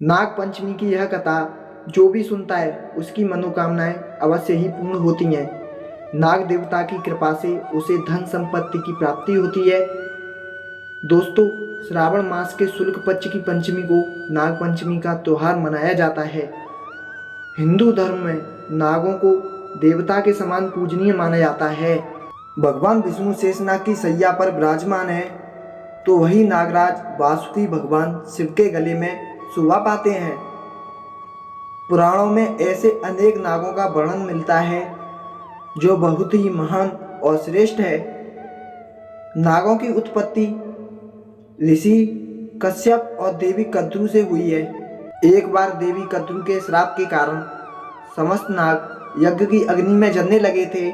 नाग पंचमी की यह कथा जो भी सुनता है उसकी मनोकामनाएं अवश्य ही पूर्ण होती हैं। नाग देवता की कृपा से उसे धन संपत्ति की प्राप्ति होती है। दोस्तों, श्रावण मास के शुक्ल पक्ष की पंचमी को नाग पंचमी का त्योहार मनाया जाता है। हिंदू धर्म में नागों को देवता के समान पूजनीय माना जाता है। भगवान विष्णु शेषनाग की सैया पर विराजमान है, तो वही नागराज वासुकी भगवान शिव के गले में शोभा पाते हैं। पुराणों में ऐसे अनेक नागों का वर्णन मिलता है जो बहुत ही महान और श्रेष्ठ है। नागों की उत्पत्ति ऋषि कश्यप और देवी कद्रू से हुई है। एक बार देवी कद्रू के श्राप के कारण समस्त नाग यज्ञ की अग्नि में जलने लगे थे,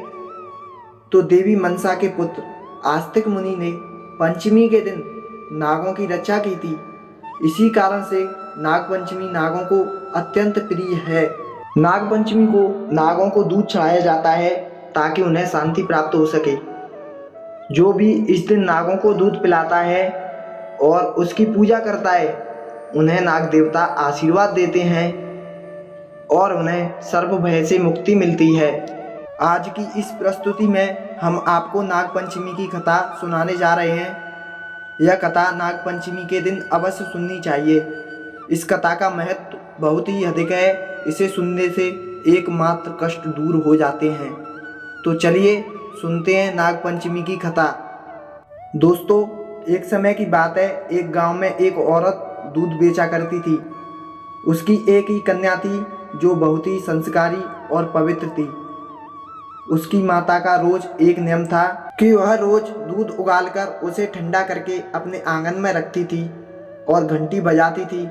तो देवी मनसा के पुत्र आस्तिक मुनि ने पंचमी के दिन नागों की रक्षा की थी। इसी कारण से नाग पंचमी नागों को अत्यंत प्रिय है। नाग पंचमी को नागों को दूध चढ़ाया जाता है ताकि उन्हें शांति प्राप्त हो सके। जो भी इस दिन नागों को दूध पिलाता है और उसकी पूजा करता है, उन्हें नाग देवता आशीर्वाद देते हैं और उन्हें सर्प भय से मुक्ति मिलती है। आज की इस प्रस्तुति में हम आपको नाग पंचमी की कथा सुनाने जा रहे हैं। यह कथा नाग पंचमी के दिन अवश्य सुननी चाहिए। इस कथा का महत्व बहुत ही अधिक है। इसे सुनने से एकमात्र कष्ट दूर हो जाते हैं। तो चलिए सुनते हैं नाग पंचमी की कथा। दोस्तों, एक समय की बात है, एक गांव में एक औरत दूध बेचा करती थी। उसकी एक ही कन्या थी जो बहुत ही संस्कारी और पवित्र थी। उसकी माता का रोज एक नियम था कि वह रोज दूध उगालकर उसे ठंडा करके अपने आंगन में रखती थी और घंटी बजाती थी,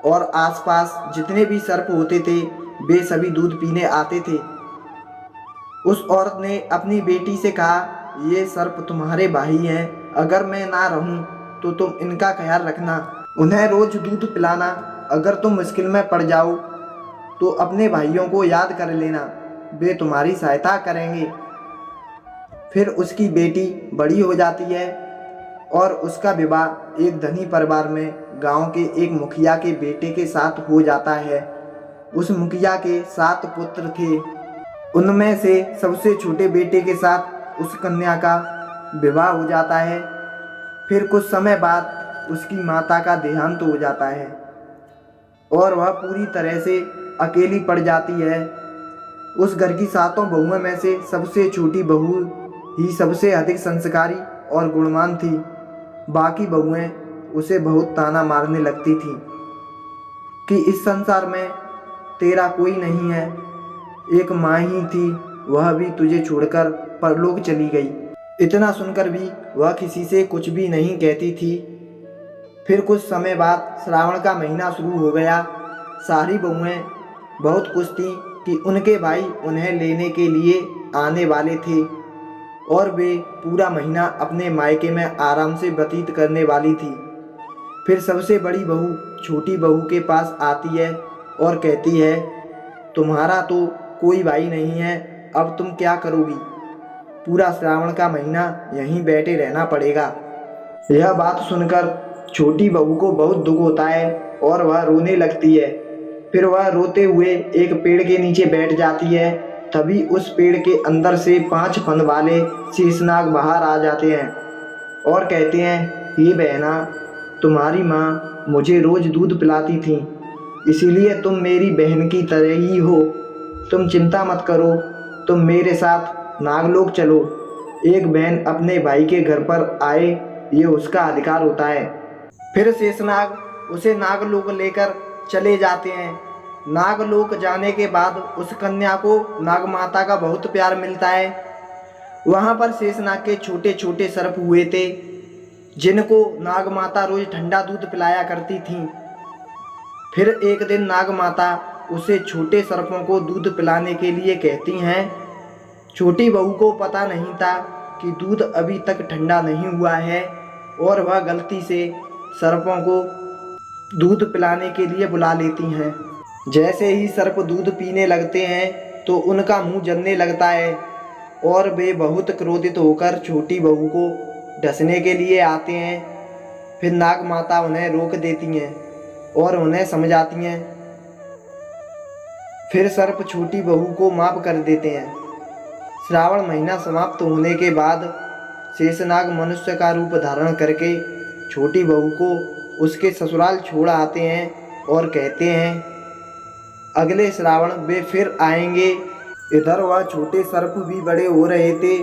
और आसपास जितने भी सर्प होते थे वे सभी दूध पीने आते थे। उस औरत ने अपनी बेटी से कहा, ये सर्प तुम्हारे भाई हैं, अगर मैं ना रहूं तो तुम इनका ख्याल रखना, उन्हें रोज दूध पिलाना। अगर तुम मुश्किल में पड़ जाओ तो अपने भाइयों को याद कर लेना, वे तुम्हारी सहायता करेंगे। फिर उसकी बेटी बड़ी हो जाती है और उसका विवाह एक धनी परिवार में गांव के एक मुखिया के बेटे के साथ हो जाता है। उस मुखिया के 7 पुत्र थे। उनमें से सबसे छोटे बेटे के साथ उस कन्या का विवाह हो जाता है। फिर कुछ समय बाद उसकी माता का देहांत हो जाता है और वह पूरी तरह से अकेली पड़ जाती है। उस घर की 7 बहुओं में से सबसे छोटी बहू ही सबसे अधिक संस्कारी और गुणवान थी। बाकी बहुएं उसे बहुत ताना मारने लगती थीं कि इस संसार में तेरा कोई नहीं है, एक माँ ही थी, वह भी तुझे छोड़कर परलोक चली गई। इतना सुनकर भी वह किसी से कुछ भी नहीं कहती थी। फिर कुछ समय बाद श्रावण का महीना शुरू हो गया। सारी बहुएं बहुत खुश थीं कि उनके भाई उन्हें लेने के लिए आने वाले थे और वे पूरा महीना अपने मायके में आराम से व्यतीत करने वाली थी। फिर सबसे बड़ी बहू छोटी बहू के पास आती है और कहती है, तुम्हारा तो कोई भाई नहीं है, अब तुम क्या करोगी? पूरा श्रावण का महीना यहीं बैठे रहना पड़ेगा। यह बात सुनकर छोटी बहू को बहुत दुख होता है और वह रोने लगती है। फिर वह रोते हुए एक पेड़ के नीचे बैठ जाती है। तभी उस पेड़ के अंदर से 5 फन वाले शेषनाग बाहर आ जाते हैं और कहते हैं, ये बहना, तुम्हारी माँ मुझे रोज दूध पिलाती थी, इसीलिए तुम मेरी बहन की तरह ही हो। तुम चिंता मत करो, तुम मेरे साथ नागलोक चलो। एक बहन अपने भाई के घर पर आए, ये उसका अधिकार होता है। फिर शेषनाग उसे नागलोक लेकर चले जाते हैं। नागलोक जाने के बाद उस कन्या को नागमाता का बहुत प्यार मिलता है। वहाँ पर शेषनाग के छोटे छोटे सर्प हुए थे जिनको नागमाता रोज ठंडा दूध पिलाया करती थीं। फिर एक दिन नागमाता उसे छोटे सर्पों को दूध पिलाने के लिए कहती हैं। छोटी बहू को पता नहीं था कि दूध अभी तक ठंडा नहीं हुआ है और वह गलती से सर्पों को दूध पिलाने के लिए बुला लेती हैं। जैसे ही सर्प दूध पीने लगते हैं तो उनका मुंह जलने लगता है और वे बहुत क्रोधित होकर छोटी बहू को डसने के लिए आते हैं। फिर नाग माता उन्हें रोक देती हैं और उन्हें समझाती हैं। फिर सर्प छोटी बहू को माफ कर देते हैं। श्रावण महीना समाप्त होने के बाद शेषनाग मनुष्य का रूप धारण करके छोटी बहू को उसके ससुराल छोड़ आते हैं और कहते हैं अगले श्रावण वे फिर आएंगे। इधर वह छोटे सर्प भी बड़े हो रहे थे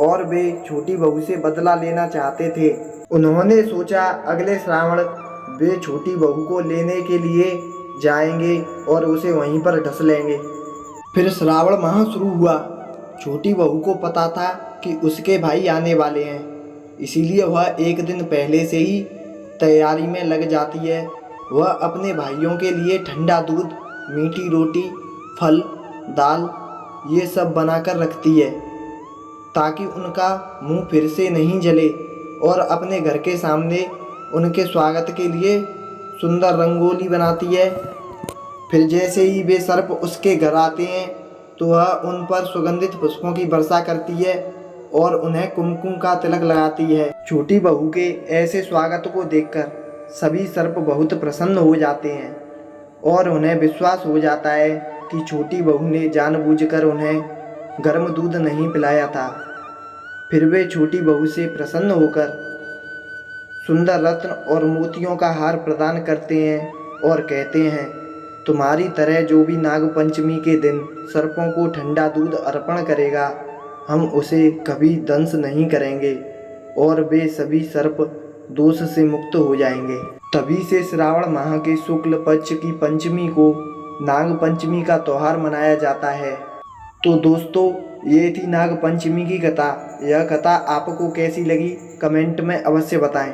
और वे छोटी बहू से बदला लेना चाहते थे। उन्होंने सोचा अगले श्रावण वे छोटी बहू को लेने के लिए जाएंगे और उसे वहीं पर ढस लेंगे। फिर श्रावण माह शुरू हुआ। छोटी बहू को पता था कि उसके भाई आने वाले हैं, इसीलिए वह एक दिन पहले से ही तैयारी में लग जाती है। वह अपने भाइयों के लिए ठंडा दूध, मीठी रोटी, फल, दाल ये सब बनाकर रखती है ताकि उनका मुंह फिर से नहीं जले, और अपने घर के सामने उनके स्वागत के लिए सुंदर रंगोली बनाती है। फिर जैसे ही वे सर्प उसके घर आते हैं तो वह उन पर सुगंधित पुष्पों की वर्षा करती है और उन्हें कुमकुम का तिलक लगाती है। छोटी बहू के ऐसे स्वागत को देखकर सभी सर्प बहुत प्रसन्न हो जाते हैं और उन्हें विश्वास हो जाता है कि छोटी बहू ने जानबूझकर उन्हें गर्म दूध नहीं पिलाया था। फिर वे छोटी बहू से प्रसन्न होकर सुंदर रत्न और मोतियों का हार प्रदान करते हैं और कहते हैं तुम्हारी तरह जो भी नाग पंचमी के दिन सर्पों को ठंडा दूध अर्पण करेगा हम उसे कभी दंश नहीं करेंगे और वे सभी सर्प दोष से मुक्त हो जाएंगे। तभी से श्रावण माह के शुक्ल पक्ष की पंचमी को नाग पंचमी का त्यौहार मनाया जाता है। तो दोस्तों ये थी नाग पंचमी की कथा। यह कथा आपको कैसी लगी कमेंट में अवश्य बताएं।